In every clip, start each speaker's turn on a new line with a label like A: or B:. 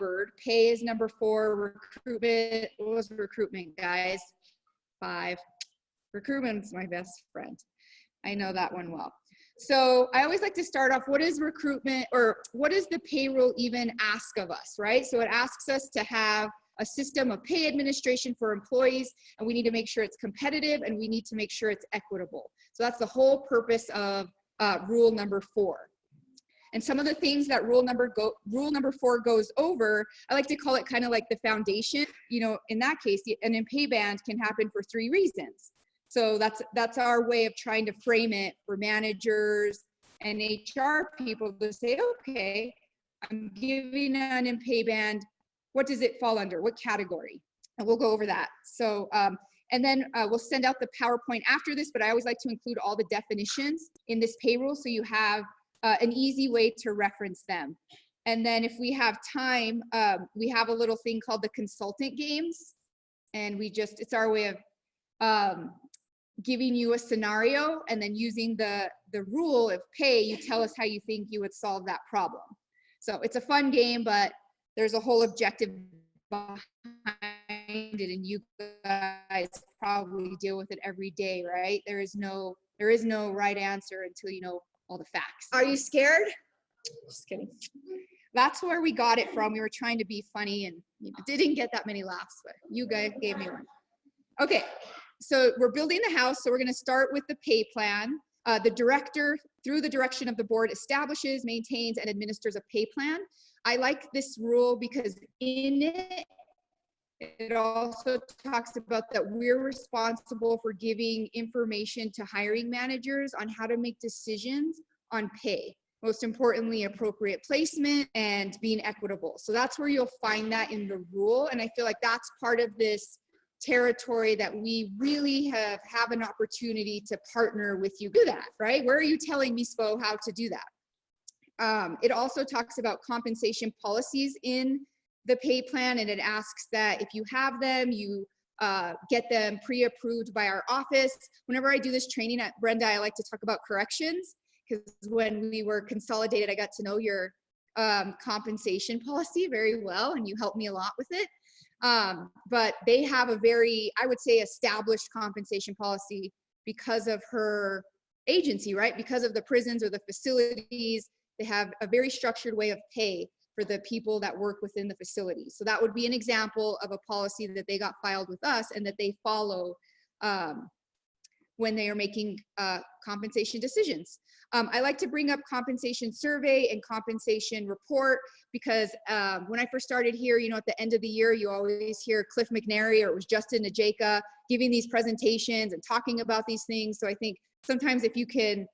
A: third, pay is number 4, recruitment, what was recruitment, guys? 5. Recruitment's my best friend. I know that one well. So I always like to start off, what is recruitment, or what does the payroll even ask of us, right? So it asks us to have a system of pay administration for employees, and we need to make sure it's competitive, and we need to make sure it's equitable. So that's the whole purpose of rule number 4. And some of the things that rule number 4 goes over, I like to call it kind of like the foundation. You know, in that case, an in-pay band can happen for 3 reasons. So that's our way of trying to frame it for managers and HR people to say, okay, I'm giving an in-pay band. What does it fall under? What category? And we'll go over that. So, and then we'll send out the PowerPoint after this, but I always like to include all the definitions in this payroll so you have an easy way to reference them. And then if we have time, we have a little thing called the consultant games. And it's our way of giving you a scenario, and then using the rule of pay, you tell us how you think you would solve that problem. So it's a fun game, but there's a whole objective behind it, and you guys probably deal with it every day, right? There is no right answer until you know all the facts. Are you scared? Just kidding. That's where we got it from. We were trying to be funny, and didn't get that many laughs, but you guys gave me one. Okay, so we're building the house, so we're going to start with the pay plan. The director, through the direction of the board, establishes, maintains, and administers a pay plan. I like this rule because in it also talks about that we're responsible for giving information to hiring managers on how to make decisions on pay. Most importantly, appropriate placement and being equitable. So that's where you'll find that in the rule. And I feel like that's part of this territory that we really have an opportunity to partner with you do that, right? Where are you telling me, SPO, how to do that? It also talks about compensation policies in the pay plan, and it asks that if you have them, you get them pre-approved by our office. Whenever I do this training at Brenda, I like to talk about corrections, because when we were consolidated, I got to know your compensation policy very well, and you helped me a lot with it. But they have a very, I would say, established compensation policy because of her agency, right? Because of the prisons or the facilities, they have a very structured way of pay for the people that work within the facility. So that would be an example of a policy that they got filed with us and that they follow when they are making compensation decisions. I like to bring up compensation survey and compensation report because when I first started here, you know, at the end of the year, you always hear Cliff McNary, or it was Justin Najeka giving these presentations and talking about these things. So I think sometimes if you can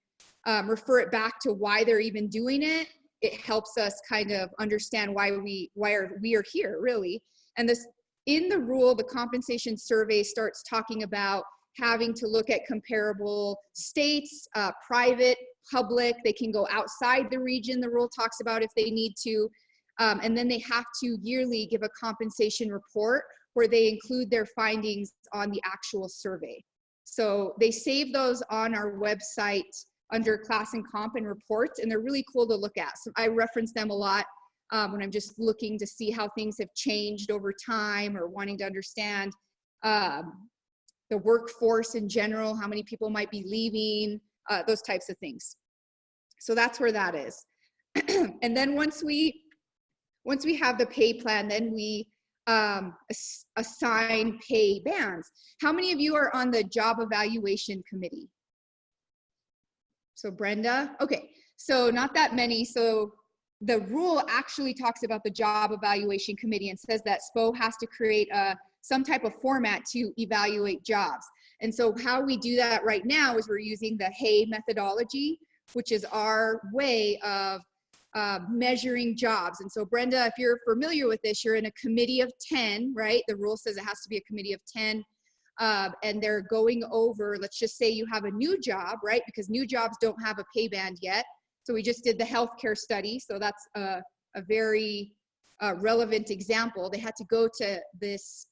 A: refer it back to why they're even doing it, it helps us kind of understand why we are here, really. And this, in the rule, the compensation survey starts talking about having to look at comparable states, private, public. They can go outside the region, the rule talks about, if they need to. And then they have to yearly give a compensation report where they include their findings on the actual survey. So they save those on our website under class and comp and reports, and they're really cool to look at. So I reference them a lot when I'm just looking to see how things have changed over time, or wanting to understand the workforce in general, how many people might be leaving, those types of things. So that's where that is. And then once we have the pay plan, then we assign pay bands. How many of you are on the job evaluation committee? So Brenda, okay, so not that many. So the rule actually talks about the job evaluation committee and says that SPO has to create some type of format to evaluate jobs. And so how we do that right now is we're using the HAY methodology, which is our way of measuring jobs. And so Brenda, if you're familiar with this, you're in a committee of 10, right? The rule says it has to be a committee of 10. And they're going over, let's just say you have a new job, right? Because new jobs don't have a pay band yet. So we just did the healthcare study. So that's a very relevant example. They had to go to this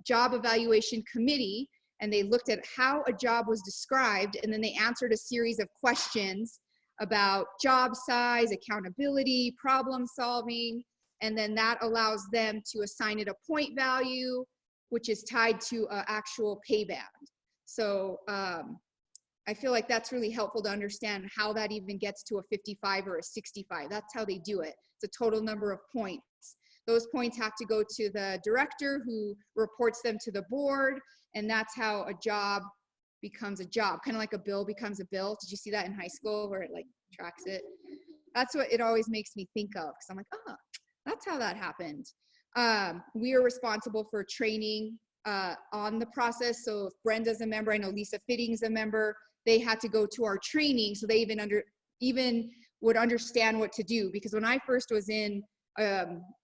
A: job evaluation committee, and they looked at how a job was described, and then they answered a series of questions about job size, accountability, problem solving, and then that allows them to assign it a point value, which is tied to an actual pay band. So I feel like that's really helpful to understand how that even gets to a 55 or a 65. That's how they do it. It's a total number of points. Those points have to go to the director, who reports them to the board, and that's how a job becomes a job, kind of like a bill becomes a bill. Did you see that in high school where it like tracks it? That's what it always makes me think of, because I'm like, oh, that's how that happened. We are responsible for training on the process. So if Brenda's a member, I know Lisa Fitting's a member, they had to go to our training, so they even would understand what to do. Because when I first was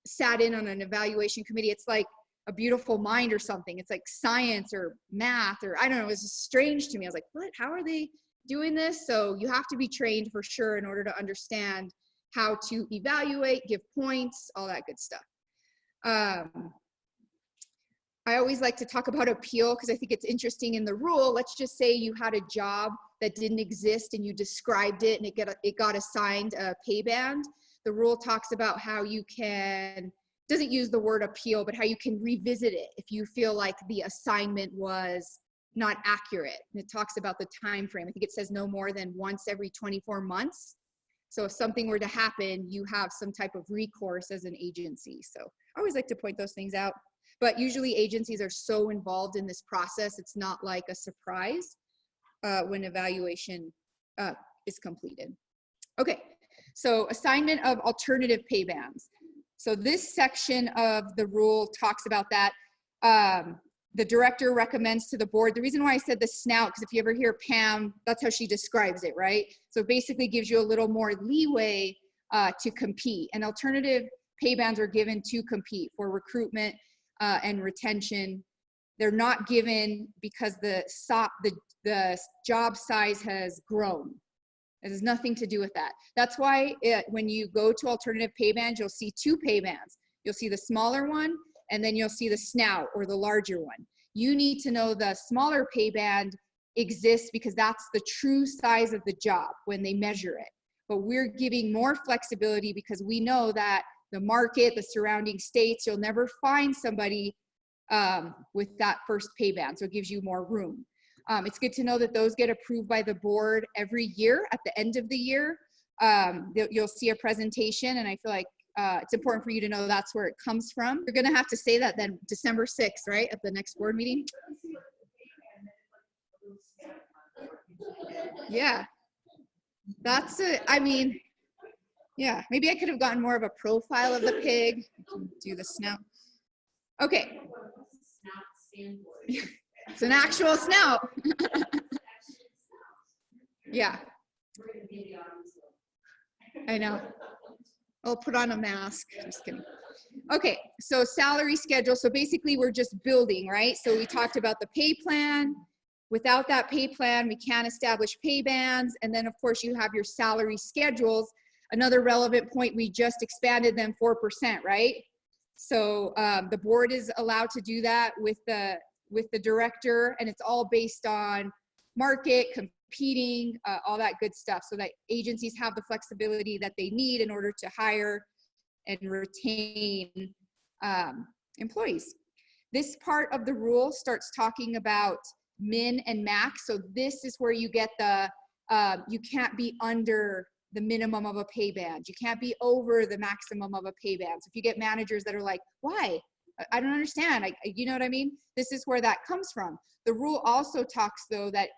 A: sat in on an evaluation committee, it's like a beautiful mind or something. It's like science or math, or I don't know, it was just strange to me. I was like, what, how are they doing this? So you have to be trained for sure in order to understand how to evaluate, give points, all that good stuff. I always like to talk about appeal because I think it's interesting in the rule. Let's just say you had a job that didn't exist and you described it and it got assigned a pay band. The rule talks about how you can, doesn't use the word appeal, but how you can revisit it if you feel like the assignment was not accurate. And it talks about the time frame. I think it says no more than once every 24 months. So if something were to happen, you have some type of recourse as an agency. So I always like to point those things out. But usually agencies are so involved in this process, it's not like a surprise when evaluation is completed. Okay, so assignment of alternative pay bands. So this section of the rule talks about that. The director recommends to the board. The reason why I said the snout, because if you ever hear Pam, that's how she describes it, right? So it basically gives you a little more leeway to compete. And alternative pay bands are given to compete for recruitment and retention. They're not given because the job size has grown. It has nothing to do with that. That's why when you go to alternative pay bands, you'll see two pay bands. You'll see the smaller one, and then you'll see the snout or the larger one. You need to know the smaller pay band exists because that's the true size of the job when they measure it. But we're giving more flexibility because we know that the market, the surrounding states, you'll never find somebody with that first pay band. So it gives you more room. It's good to know that those get approved by the board every year. At the end of the year, you'll see a presentation, and I feel like it's important for you to know that's where it comes from. You're gonna have to say that then December 6th, right? At the next board meeting. Yeah, that's it. I mean, yeah, maybe I could have gotten more of a profile of the pig. Do the snout. Okay. It's an actual snout. Yeah. I know. I'll put on a mask. Just kidding. Okay, so salary schedule. So basically we're just building, right? So we talked about the pay plan. Without that pay plan, we can't establish pay bands. And then of course you have your salary schedules. Another relevant point, we just expanded them 4%, right? So the board is allowed to do that with the director, and it's all based on market, competing, all that good stuff, so that agencies have the flexibility that they need in order to hire and retain employees. This part of the rule starts talking about min and max. So this is where you get the, you can't be under the minimum of a pay band. You can't be over the maximum of a pay band. So if you get managers that are like, why? I don't understand. You know what I mean? This is where that comes from. The rule also talks though that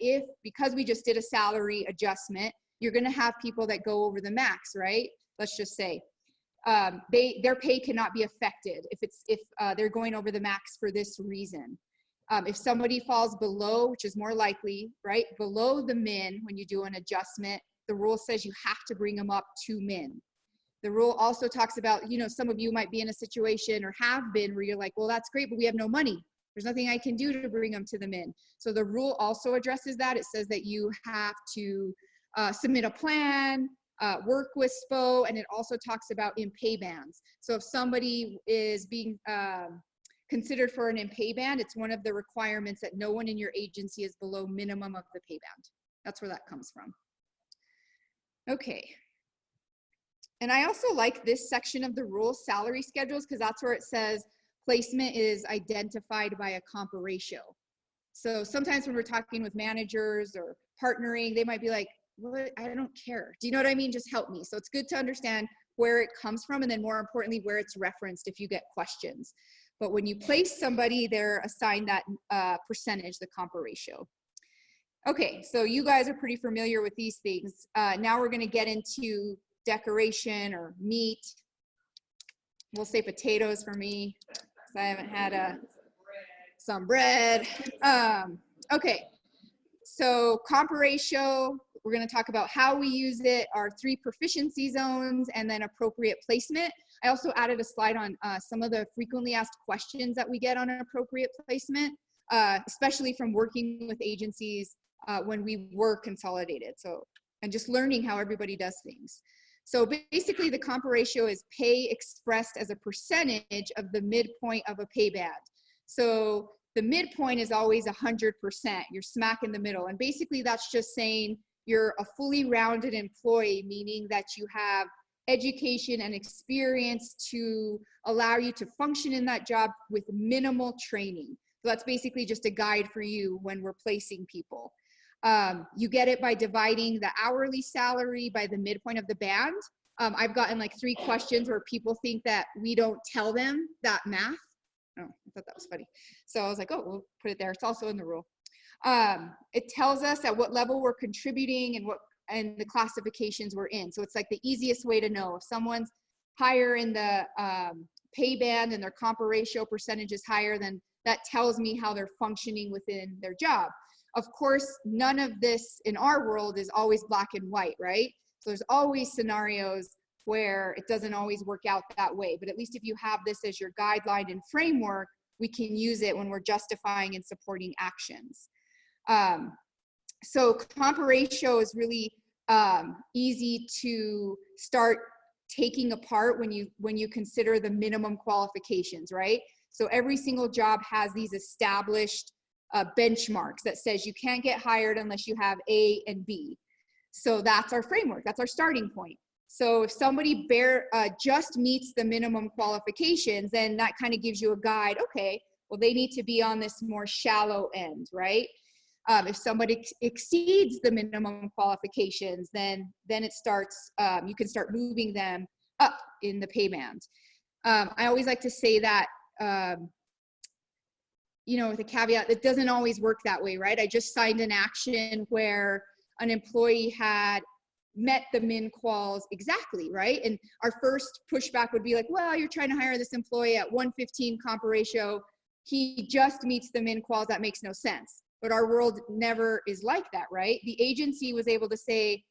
A: because we just did a salary adjustment, you're gonna have people that go over the max, right? Let's just say their pay cannot be affected if they're going over the max for this reason. If somebody falls below, which is more likely, right? Below the min, when you do an adjustment, the rule says you have to bring them up to min. The rule also talks about, some of you might be in a situation or have been where you're like, well, that's great, but we have no money. There's nothing I can do to bring them to the min. So the rule also addresses that. It says that you have to submit a plan, work with SPO, and it also talks about in pay bands. So if somebody is being considered for an in pay band, it's one of the requirements that no one in your agency is below minimum of the pay band. That's where that comes from. Okay. And I also like this section of the rules, salary schedules, because that's where it says placement is identified by a Compa Ratio. So sometimes when we're talking with managers or partnering, they might be like, well, I don't care. Do you know what I mean? Just help me. So it's good to understand where it comes from, and then more importantly, where it's referenced if you get questions. But when you place somebody, they're assigned that percentage, the Compa Ratio. Okay, so you guys are pretty familiar with these things. Now we're going to get into decoration or meat. We'll say potatoes for me, because I haven't had some bread. Okay, so Compa Ratio, we're going to talk about how we use it, our 3 proficiency zones, and then appropriate placement. I also added a slide on some of the frequently asked questions that we get on appropriate placement, especially from working with agencies when we were consolidated. So, and just learning how everybody does things. So basically the Compa Ratio is pay expressed as a percentage of the midpoint of a pay band. So the midpoint is always 100%. You're smack in the middle. And basically that's just saying you're a fully rounded employee, meaning that you have education and experience to allow you to function in that job with minimal training. So that's basically just a guide for you when we're placing people. You get it by dividing the hourly salary by the midpoint of the band. I've gotten like 3 questions where people think that we don't tell them that math. Oh, I thought that was funny. So I was like, oh, we'll put it there. It's also in the rule. It tells us at what level we're contributing and the classifications we're in. So it's like the easiest way to know if someone's higher in the pay band and their Compa Ratio percentage is higher, then that tells me how they're functioning within their job. Of course, none of this in our world is always black and white, right? So there's always scenarios where it doesn't always work out that way. But at least if you have this as your guideline and framework, we can use it when we're justifying and supporting actions. So Compa Ratio is really easy to start taking apart when you consider the minimum qualifications, right? So every single job has these established benchmarks that says you can't get hired unless you have A and B. So that's our framework. That's our starting point. So if somebody just meets the minimum qualifications, then that kind of gives you a guide. Okay, well, they need to be on this more shallow end, right? If somebody exceeds the minimum qualifications, then it starts, you can start moving them up in the pay band. I always like to say that, you know, with a caveat, it doesn't always work that way, right? I just signed an action where an employee had met the min quals exactly, right? And our first pushback would be like, well, you're trying to hire this employee at 115 Compa Ratio. He just meets the min quals. That makes no sense. But our world never is like that, right? The agency was able to say,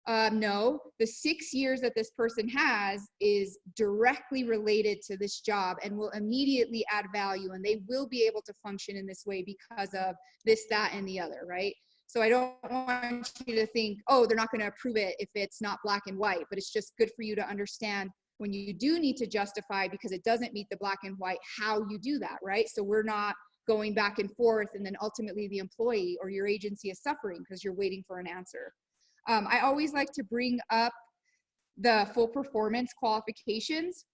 A: no, the 6 years that this person has is directly related to this job and will immediately add value, and they will be able to function in this way because of this, that, and the other, right? So I don't want you to think, oh, they're not going to approve it if it's not black and white, but it's just good for you to understand when you do need to justify because it doesn't meet the black and white, how you do that, right? So we're not going back and forth and then ultimately the employee or your agency is suffering because you're waiting for an answer. I always like to bring up the full performance qualifications.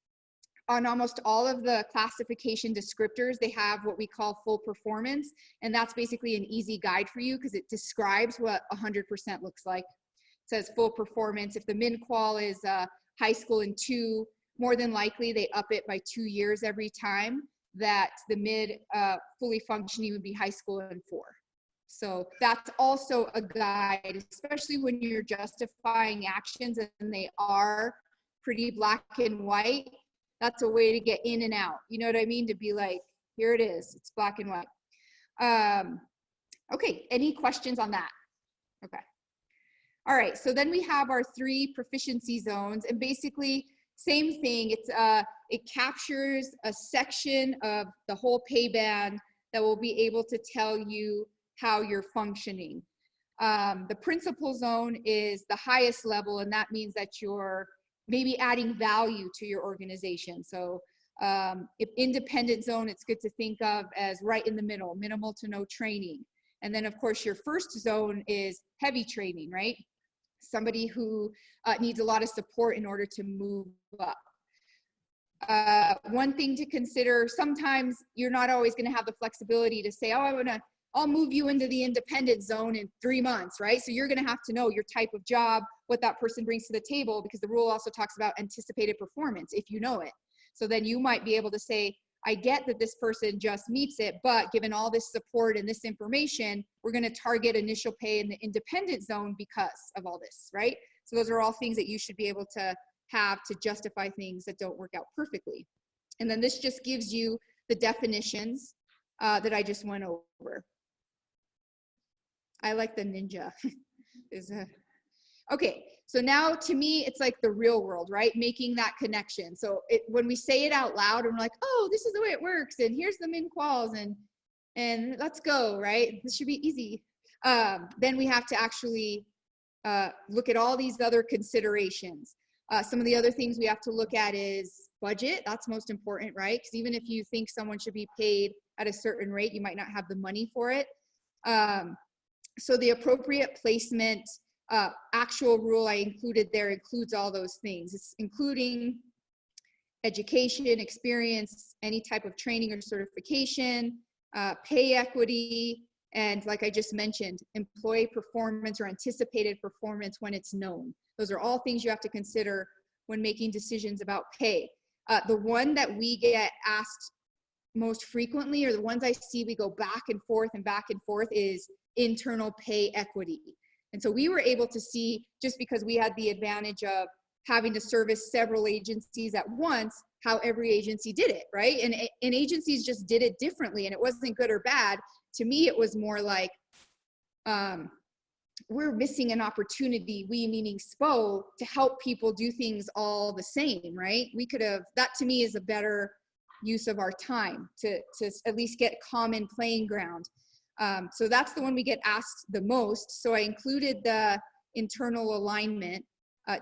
A: On almost all of the classification descriptors, they have what we call full performance, and that's basically an easy guide for you because it describes what 100% looks like. It says full performance. If the min qual is high school in 2, more than likely they up it by 2 years every time. That the mid fully functioning would be high school in 4. So that's also a guide, especially when you're justifying actions and they are pretty black and white. That's a way to get in and out. You know what I mean? To be like, here it is, it's black and white. Okay, any questions on that? Okay. All right, so then we have our 3 proficiency zones, and basically same thing. It captures a section of the whole pay band that will be able to tell you how you're functioning. The principal zone is the highest level, and that means that you're maybe adding value to your organization. So if independent zone, it's good to think of as right in the middle, minimal to no training. And then of course your first zone is heavy training, right? somebody who needs a lot of support in order to move up. One thing to consider, sometimes you're not always going to have the flexibility to say, oh, I'll move you into the independent zone in 3 months, right? So you're going to have to know your type of job, what that person brings to the table, because the rule also talks about anticipated performance if you know it. So then you might be able to say, I get that this person just meets it, but given all this support and this information, we're going to target initial pay in the independent zone because of all this, right? So those are all things that you should be able to have to justify things that don't work out perfectly. And then this just gives you the definitions that I just went over. I like the ninja. Okay, so now to me, it's like the real world, right? Making that connection. So when we say it out loud and we're like, oh, this is the way it works, and here's the min quals, and let's go, right? This should be easy. Then we have to actually look at all these other considerations. Some of the other things we have to look at is budget. That's most important, right? Because even if you think someone should be paid at a certain rate, you might not have the money for it. So the appropriate placement, actual rule I included there includes all those things. It's including education, experience, any type of training or certification, pay equity, and like I just mentioned, employee performance or anticipated performance when it's known. Those are all things you have to consider when making decisions about pay. The one that we get asked most frequently, or the ones I see we go back and forth is internal pay equity. And so we were able to see, just because we had the advantage of having to service several agencies at once, how every agency did it, right? And agencies just did it differently, and it wasn't good or bad. To me, it was more like, we're missing an opportunity, we meaning SPO, to help people do things all the same, right? We could have, that to me is a better use of our time to at least get common playing ground. So that's the one we get asked the most. So I included the internal alignment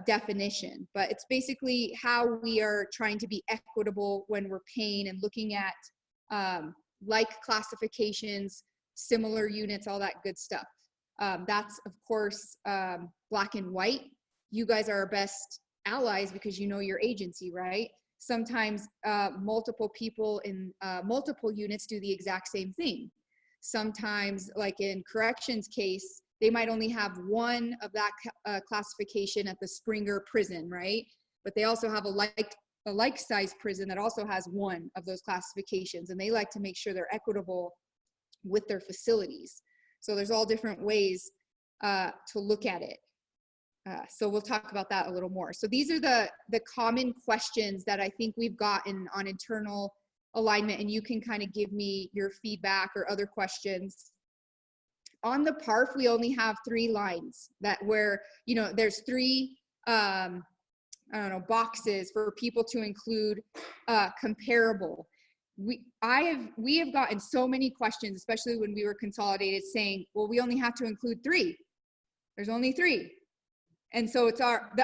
A: definition, but it's basically how we are trying to be equitable when we're paying and looking at like classifications, similar units, all that good stuff. That's of course black and white. You guys are our best allies because you know your agency, right? Sometimes multiple people in multiple units do the exact same thing. Sometimes, like in corrections case, they might only have one of that classification at the Springer prison, right? But they also have a like size prison that also has one of those classifications, and they like to make sure they're equitable with their facilities. So there's all different ways to look at it. So we'll talk about that a little more. So these are the common questions that I think we've gotten on internal alignment, and you can kind of give me your feedback or other questions. On the PARF, we only have 3 lines where, you know, there's 3, I don't know, boxes for people to include comparable. We have gotten so many questions, especially when we were consolidated, saying, well, we only have to include 3. There's only 3. And so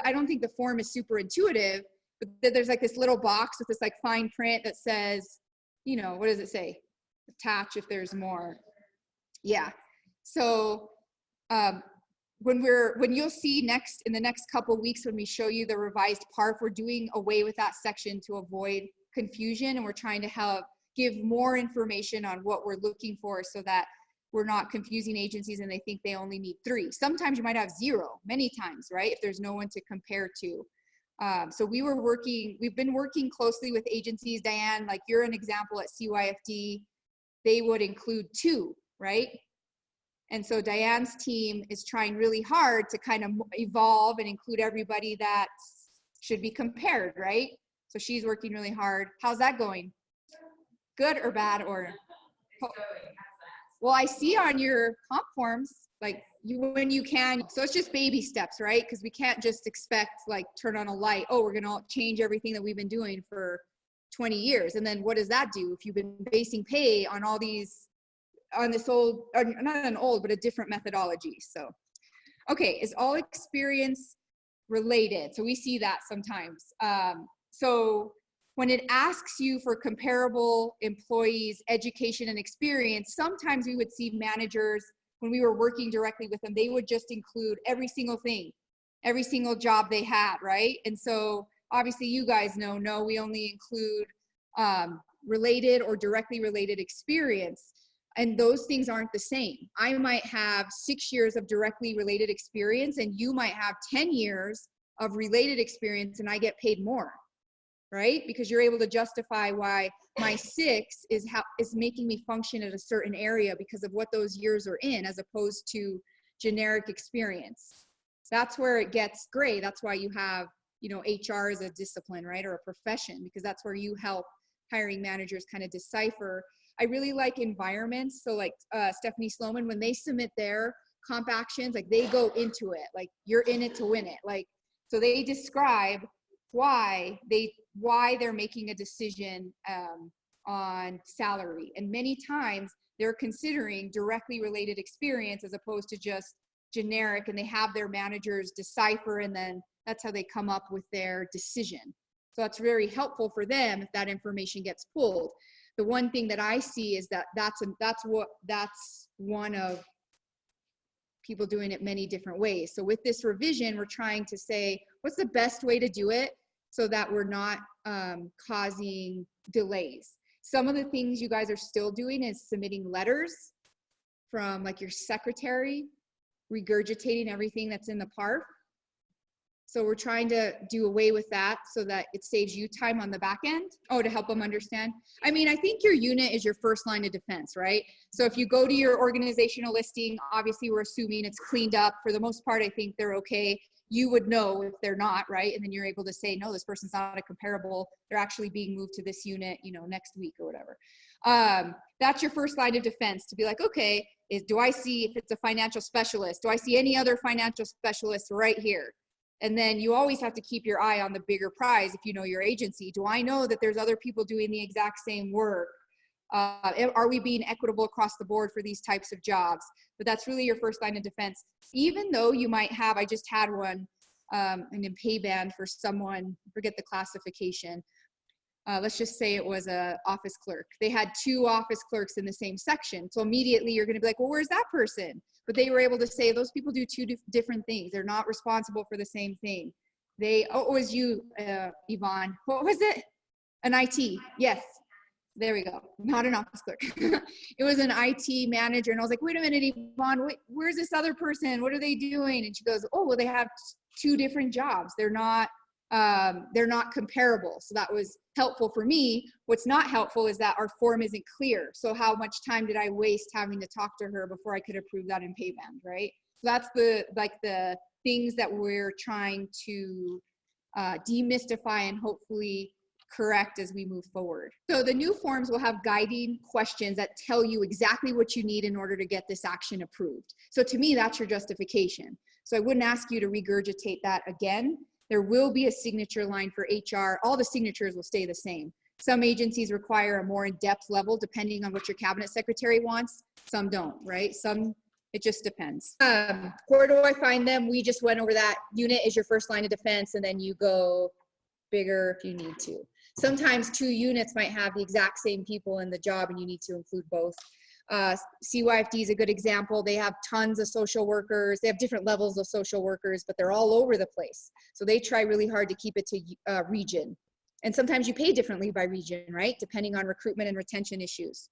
A: I don't think the form is super intuitive, but there's like this little box with this like fine print that says, you know, what does it say? Attach if there's more. Yeah. So when you'll see in the next couple of weeks, when we show you the revised PARF, we're doing away with that section to avoid confusion, and we're trying to give more information on what we're looking for so that we're not confusing agencies and they think they only need 3. Sometimes you might have 0, many times, right? If there's no one to compare to. So we've been working closely with agencies. Diane, like you're an example at CYFD, they would include 2, right? And so Diane's team is trying really hard to kind of evolve and include everybody that should be compared, right? So she's working really hard. How's that going? Good or bad or? Well, I see on your comp forms, like when you can, so it's just baby steps, right? Because we can't just expect like turn on a light, oh, we're gonna change everything that we've been doing for 20 years. And then what does that do? If you've been basing pay on all these, on this old, or not an old, but a different methodology. So, okay, is all experience related? So we see that sometimes. So when it asks you for comparable employees, education and experience, sometimes we would see managers, when we were working directly with them, they would just include every single thing. every single job they had, right? And so obviously you guys know, no, we only include related or directly related experience. And those things aren't the same. I might have 6 years of directly related experience and you might have 10 years of related experience and I get paid more, right? Because you're able to justify why my 6 is making me function at a certain area because of what those years are in, as opposed to generic experience. That's where it gets gray. That's why you have, you know, HR as a discipline, right? Or a profession, because that's where you help hiring managers kind of decipher. I really like environments. So like Stephanie Sloman, when they submit their comp actions, like they go into it, like you're in it to win it. Like, so they describe why they're making a decision on salary. And many times they're considering directly related experience as opposed to just generic, and they have their managers decipher, and then that's how they come up with their decision. So that's very helpful for them if that information gets pulled. The one thing that I see is that that's one of people doing it many different ways. So with this revision, we're trying to say, what's the best way to do it so that we're not causing delays? Some of the things you guys are still doing is submitting letters from like your secretary, regurgitating everything that's in the PARF. So we're trying to do away with that so that it saves you time on the back end. Oh, to help them understand. I mean, I think your unit is your first line of defense, right? So if you go to your organizational listing, obviously we're assuming it's cleaned up. For the most part, I think they're okay. You would know if they're not, right? And then you're able to say, no, this person's not a comparable. They're actually being moved to this unit, you know, next week or whatever. That's your first line of defense, to be like, okay, do I see if it's a financial specialist? Do I see any other financial specialists right here? And then you always have to keep your eye on the bigger prize if you know your agency. Do I know that there's other people doing the exact same work? Are we being equitable across the board for these types of jobs? But that's really your first line of defense. Even though you might have, I just had one, an pay band for someone, forget the classification. Let's just say it was an office clerk. They had 2 office clerks in the same section. So immediately you're gonna be like, well, where's that person? But they were able to say those people do 2 different things. They're not responsible for the same thing. Oh, it was you, Yvonne. What was it? An IT, yes. There we go, not an office clerk. It was an IT manager. And I was like, wait a minute, Yvonne, where's this other person? What are they doing? And she goes, oh, well, they have 2 different jobs. They're not comparable. So that was helpful for me. What's not helpful is that our form isn't clear. So how much time did I waste having to talk to her before I could approve that in pay band, right? So that's the things that we're trying to demystify and hopefully correct as we move forward. So the new forms will have guiding questions that tell you exactly what you need in order to get this action approved. So to me, that's your justification. So I wouldn't ask you to regurgitate that again. There will be a signature line for HR. All the signatures will stay the same. Some agencies require a more in-depth level depending on what your cabinet secretary wants. Some don't, right? It just depends. Where do I find them? We just went over that. Unit is your first line of defense, and then you go bigger if you need to. Sometimes 2 units might have the exact same people in the job and you need to include both. CYFD is a good example. They have tons of social workers. They have different levels of social workers, but they're all over the place. So they try really hard to keep it to region. And sometimes you pay differently by region, right? Depending on recruitment and retention issues.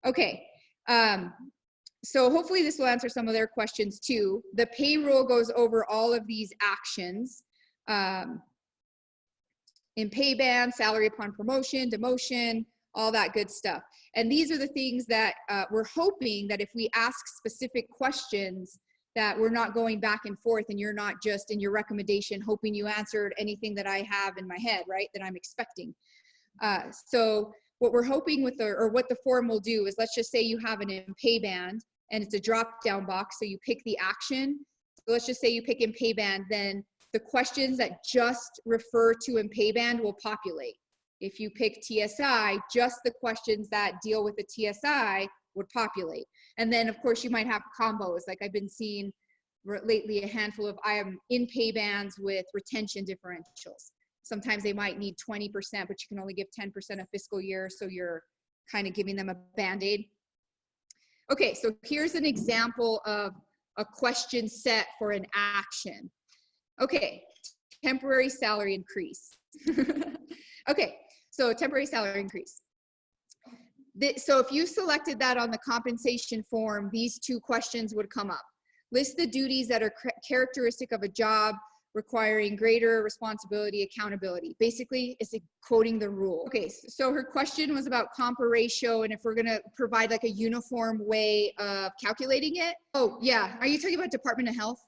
A: Okay. So hopefully this will answer some of their questions too. The payroll goes over all of these actions. In pay band, salary upon promotion, demotion, all that good stuff. And these are the things that we're hoping that if we ask specific questions that we're not going back and forth and you're not just in your recommendation hoping you answered anything that I have in my head, right, that I'm expecting. So what we're hoping with what the form will do is, let's just say you have an in pay band and it's a drop down box, so you pick the action. So let's just say you pick in pay band, then the questions that just refer to in pay band will populate. If you pick TSI, just the questions that deal with the TSI would populate. And then of course you might have combos, like I've been seeing lately a handful of I am in pay bands with retention differentials. Sometimes they might need 20%, but you can only give 10% a fiscal year, so you're kind of giving them a band-aid. Okay, so here's an example of a question set for an action. Okay, temporary salary increase. Okay, so temporary salary increase. So if you selected that on the compensation form, these two questions would come up. List the duties that are characteristic of a job requiring greater responsibility, accountability. Basically, it's quoting the rule. Okay, so her question was about Compa Ratio and if we're gonna provide like a uniform way of calculating it. Oh yeah, are you talking about Department of Health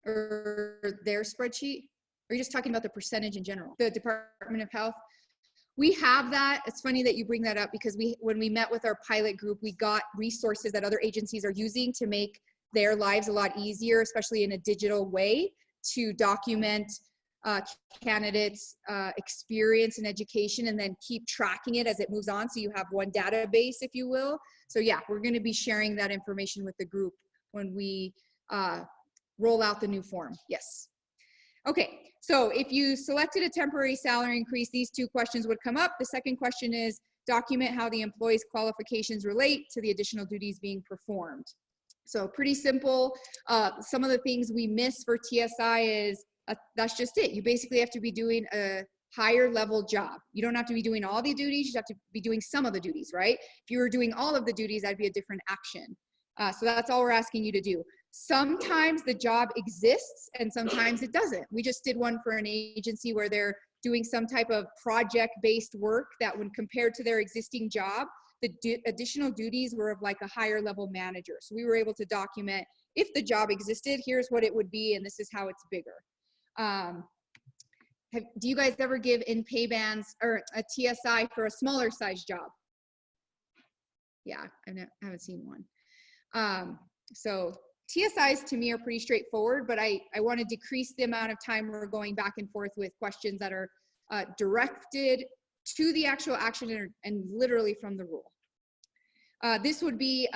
A: or their spreadsheet? Or are you just talking about the percentage in general? The Department of Health? We have that. It's funny that you bring that up because when we met with our pilot group, we got resources that other agencies are using to make their lives a lot easier, especially in a digital way, to document candidates' experience in education and then keep tracking it as it moves on. So you have one database, if you will. So yeah, we're going to be sharing that information with the group when we roll out the new form. Yes. Okay, so if you selected a temporary salary increase, these two questions would come up. The second question is document how the employee's qualifications relate to the additional duties being performed. So pretty simple. Some of the things we miss for TSI is that's just it. You basically have to be doing a higher level job. You don't have to be doing all the duties. You have to be doing some of the duties, right? If you were doing all of the duties, that'd be a different action. So that's all we're asking you to do. Sometimes the job exists and sometimes it doesn't. We just did one for an agency where they're doing some type of project-based work that when compared to their existing job, the additional duties were of like a higher level manager. So we were able to document if the job existed, here's what it would be and this is how it's bigger. Do you guys ever give in pay bands or a TSI for a smaller size job? Yeah, I haven't seen one. So TSIs to me are pretty straightforward, but I want to decrease the amount of time we're going back and forth with questions that are directed to the actual action and literally from the rule. This would be,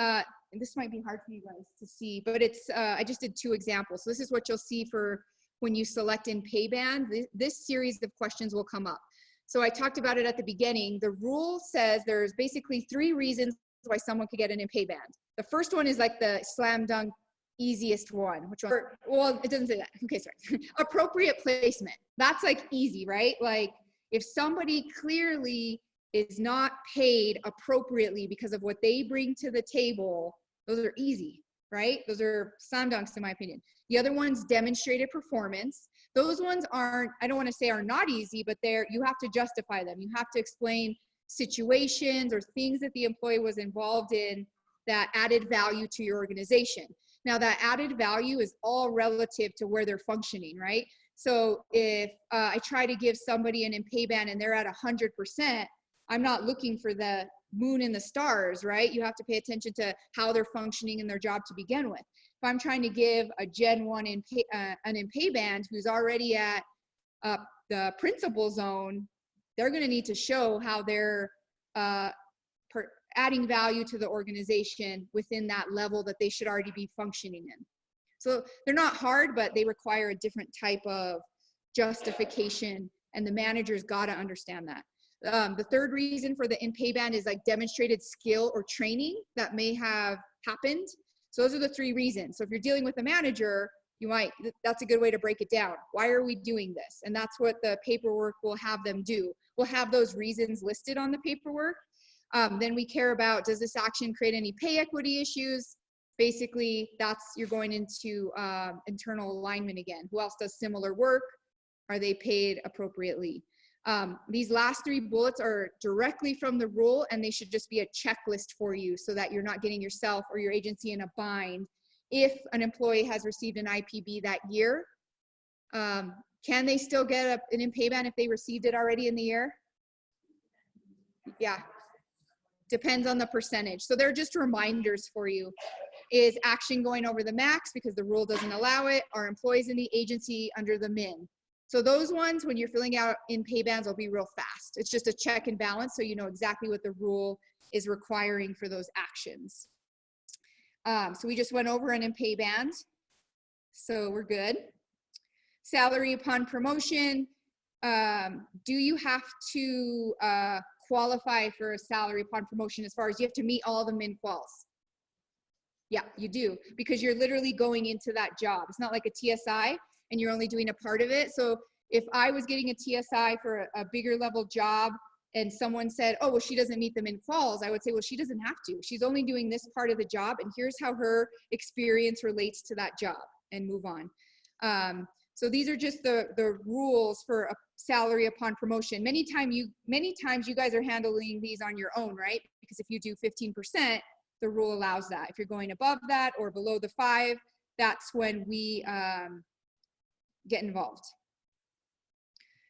A: this might be hard for you guys to see, but it's, I just did two examples. So this is what you'll see for when you select in pay band. This series of questions will come up. So I talked about it at the beginning. The rule says there's basically 3 reasons why someone could get an in pay band. The first one is like the slam dunk easiest one, which one? Well, it doesn't say that. Okay, sorry. Appropriate placement. That's like easy, right? Like if somebody clearly is not paid appropriately because of what they bring to the table, those are easy, right? Those are slam dunks in my opinion. The other one's demonstrated performance. Those ones aren't, I don't want to say are not easy, but you have to justify them. You have to explain situations or things that the employee was involved in that added value to your organization. Now that added value is all relative to where they're functioning, right? So if I try to give somebody an in pay band and they're at 100%, I'm not looking for the moon and the stars, right? You have to pay attention to how they're functioning in their job to begin with. If I'm trying to give a Gen 1 an in pay band who's already at the principal zone, they're going to need to show how they're adding value to the organization within that level that they should already be functioning in. So they're not hard, but they require a different type of justification, and the manager's got to understand that. The third reason for the in pay band is like demonstrated skill or training that may have happened. So those are the 3 reasons. So if you're dealing with a manager, that's a good way to break it down. Why are we doing this? And that's what the paperwork will have them do. We'll have those reasons listed on the paperwork. Then we care about, does this action create any pay equity issues? Basically, you're going into internal alignment again. Who else does similar work? Are they paid appropriately? These last 3 bullets are directly from the rule, and they should just be a checklist for you so that you're not getting yourself or your agency in a bind. If an employee has received an IPB that year, can they still get an in pay band if they received it already in the year? Yeah. Depends on the percentage. So they're just reminders for you. Is action going over the max because the rule doesn't allow it? Are employees in the agency under the min? So those ones, when you're filling out in pay bands, will be real fast. It's just a check and balance so you know exactly what the rule is requiring for those actions. So we just went over an in pay band. So we're good. Salary upon promotion. Do you have to qualify for a salary upon promotion as far as you have to meet all the min quals? Yeah, you do, because you're literally going into that job. It's not like a TSI. and you're only doing a part of it. So if I was getting a TSI for a bigger level job and someone said, oh, well, she doesn't meet the min quals, I would say, well, she doesn't have to. She's only doing this part of the job, and here's how her experience relates to that job, and move on. So these are just the rules for a salary upon promotion. Many times you guys are handling these on your own, right? Because if you do 15%, the rule allows that. If you're going above that or below the 5, that's when we get involved.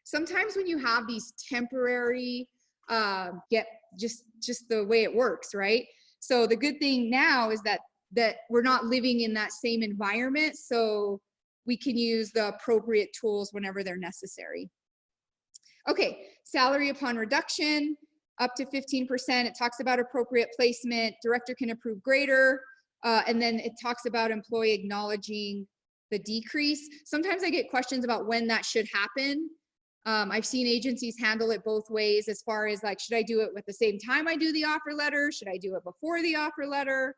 A: Sometimes when you have these temporary, just the way it works, right? So the good thing now is that we're not living in that same environment, so we can use the appropriate tools whenever they're necessary. Okay, salary upon reduction, up to 15%. It talks about appropriate placement. Director can approve greater, and then it talks about employee acknowledging the decrease. Sometimes I get questions about when that should happen. I've seen agencies handle it both ways, as far as like, should I do it at the same time I do the offer letter? Should I do it before the offer letter?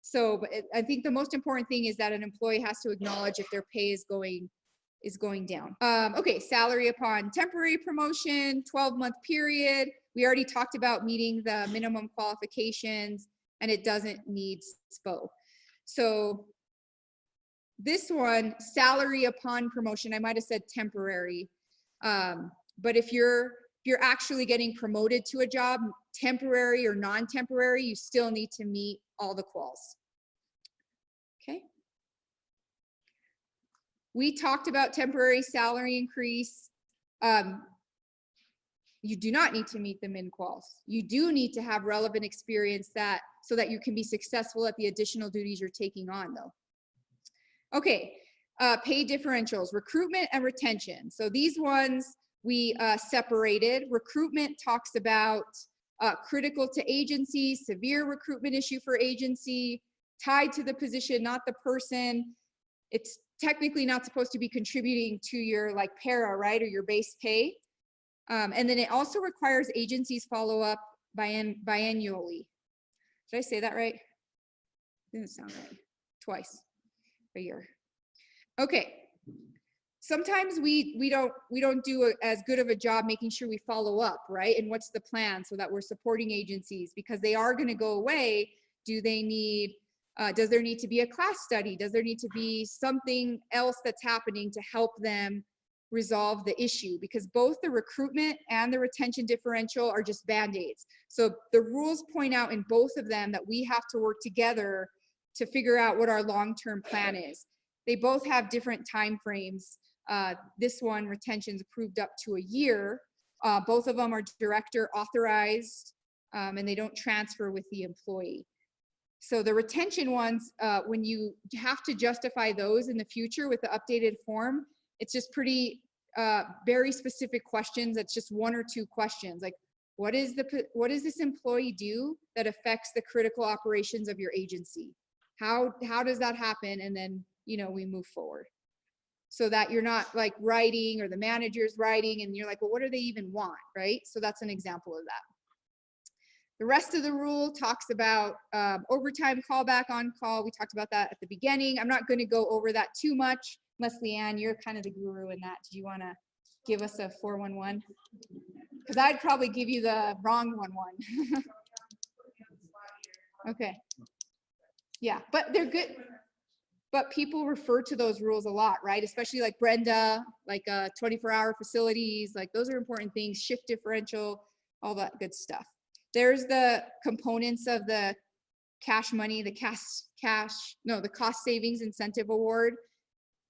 A: So I think the most important thing is that an employee has to acknowledge if their pay is going down. Okay, salary upon temporary promotion, 12-month period. We already talked about meeting the minimum qualifications, and it doesn't need SPO. So this one, salary upon promotion, I might have said temporary. But if you're actually getting promoted to a job, temporary or non-temporary, you still need to meet all the quals. Okay. We talked about temporary salary increase. You do not need to meet the min quals. You do need to have relevant experience so that you can be successful at the additional duties you're taking on, though. Okay, pay differentials, recruitment and retention. So these ones we separated. Recruitment talks about critical to agency, severe recruitment issue for agency, tied to the position, not the person. It's technically not supposed to be contributing to your like para, right, or your base pay. And then it also requires agencies follow up biannually. Did I say that right? Didn't sound right. Twice a year. Okay. Sometimes we don't do as good of a job making sure we follow up, right? And what's the plan so that we're supporting agencies, because they are going to go away. Do they need? Does there need to be a class study? Does there need to be something else that's happening to help them resolve the issue? Because both the recruitment and the retention differential are just band-aids. So the rules point out in both of them that we have to work together to figure out what our long-term plan is. They both have different time frames. This one, retention's approved up to a year. Both of them are director authorized, and they don't transfer with the employee. So the retention ones, when you have to justify those in the future with the updated form, it's just pretty very specific questions. It's just 1 or 2 questions, like what does this employee do that affects the critical operations of your agency? How does that happen? And then, you know, we move forward, so that you're not like writing, or the manager's writing and you're like, well, what do they even want, right? So that's an example of that. The rest of the rule talks about overtime, callback, on call. We talked about that at the beginning. I'm not going to go over that too much. unless Leanne, you're kind of the guru in that. Do you want to give us a 411? Because I'd probably give you the wrong 11. Okay. Yeah, but they're good. But people refer to those rules a lot, right? Especially like Brenda, like 24-hour facilities, like those are important things, shift differential, all that good stuff. There's the components of the cash money, the the cost savings incentive award.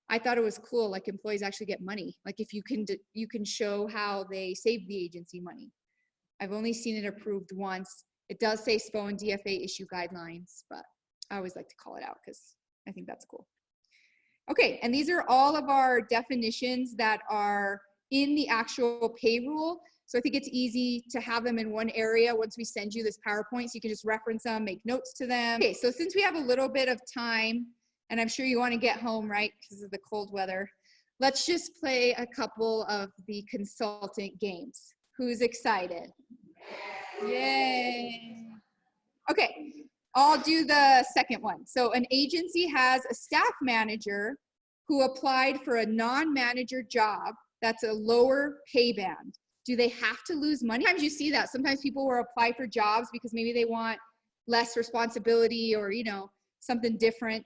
A: I thought it was cool, like employees actually get money. Like if you can show how they saved the agency money. I've only seen it approved once. It does say SPO and DFA issue guidelines, but I always like to call it out because I think that's cool. Okay, and these are all of our definitions that are in the actual pay rule. So I think it's easy to have them in one area once we send you this PowerPoint, so you can just reference them, make notes to them. Okay, so since we have a little bit of time, and I'm sure you want to get home, right, because of the cold weather, let's just play a couple of the consultant games. Who's excited? Yay. Okay, I'll do the second one. So an agency has a staff manager who applied for a non-manager job that's a lower pay band, do they have to lose money? Sometimes you see that. Sometimes people will apply for jobs because maybe they want less responsibility or, you know, something different.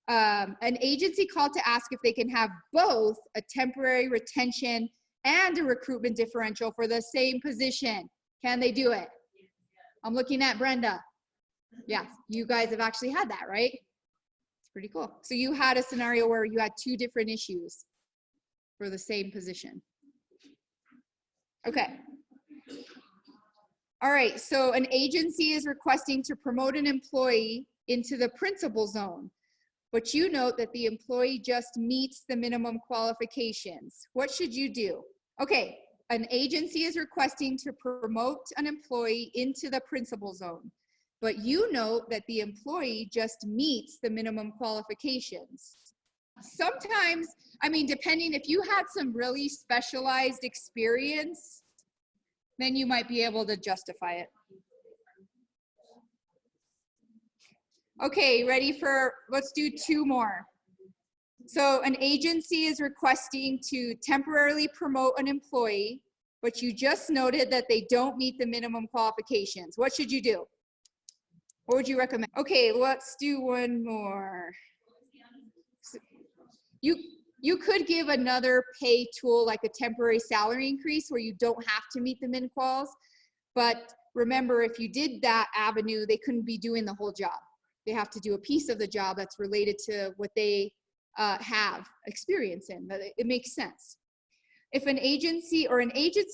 A: An agency called to ask if they can have both a temporary retention and a recruitment differential for the same position. Can they do it? I'm looking at Brenda. Yes, you guys have actually had that, right? It's pretty cool. So you had a scenario where you had two different issues for the same position. Okay. All right, so an agency is requesting to promote an employee into the principal zone, but you note that the employee just meets the minimum qualifications. What should you do? Okay, an agency is requesting to promote an employee into the principal zone, but you note that the employee just meets the minimum qualifications. Sometimes, I mean, depending, if you had some really specialized experience, then you might be able to justify it. Okay, ready for, let's do two more. So an agency is requesting to temporarily promote an employee, but you just noted that they don't meet the minimum qualifications. What should you do? What would you recommend? Okay, let's do one more. You could give another pay tool like a temporary salary increase where you don't have to meet the min quals, but remember, if you did that avenue, they couldn't be doing the whole job. They have to do a piece of the job that's related to what they have experience in. It makes sense. If an agency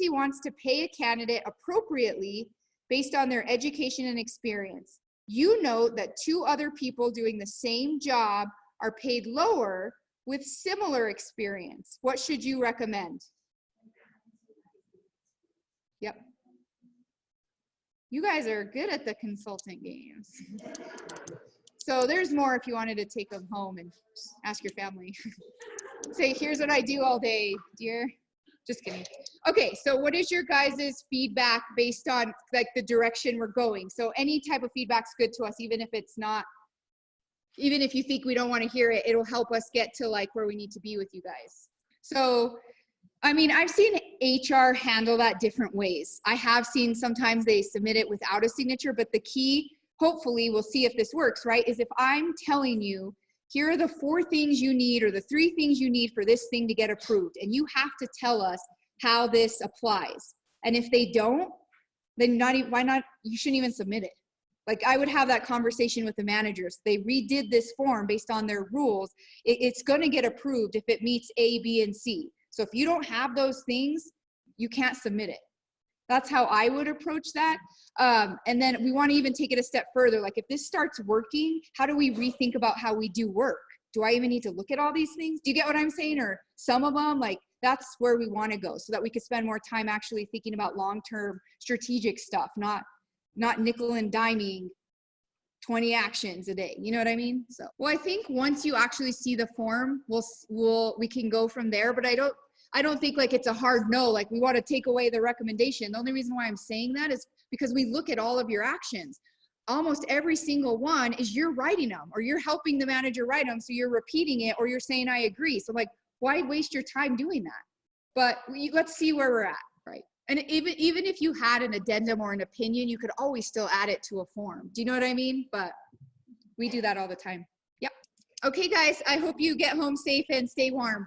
A: wants to pay a candidate appropriately based on their education and experience, you note that two other people doing the same job are paid lower with similar experience. What should you recommend? Yep. You guys are good at the consultant games. So there's more if you wanted to take them home and ask your family. Say, here's what I do all day, dear. Just kidding. Okay, so what is your guys' feedback based on like the direction we're going? So any type of feedback's good to us, even if it's not, even if you think we don't want to hear it, it'll help us get to like where we need to be with you guys. So, I mean, I've seen HR handle that different ways. I have seen sometimes they submit it without a signature, but the key, hopefully we'll see if this works, right, is if I'm telling you, here are the 4 things you need or the 3 things you need for this thing to get approved, and you have to tell us how this applies. And if they don't, then why not, you shouldn't even submit it. Like I would have that conversation with the managers. They redid this form based on their rules. It's gonna get approved if it meets A, B, and C. So if you don't have those things, you can't submit it. That's how I would approach that. And then we want to even take it a step further. Like if this starts working, how do we rethink about how we do work? Do I even need to look at all these things? Do you get what I'm saying? Or some of them, like that's where we want to go so that we could spend more time actually thinking about long-term strategic stuff, not nickel and diming 20 actions a day. You know what I mean? So, well, I think once you actually see the form, we can go from there, but I don't think like it's a hard no, like we want to take away the recommendation. The only reason why I'm saying that is because we look at all of your actions. Almost every single one is you're writing them or you're helping the manager write them. So you're repeating it or you're saying, I agree. So like, why waste your time doing that? But let's see where we're at, right? And even if you had an addendum or an opinion, you could always still add it to a form. Do you know what I mean? But we do that all the time. Yep. Okay, guys, I hope you get home safe and stay warm.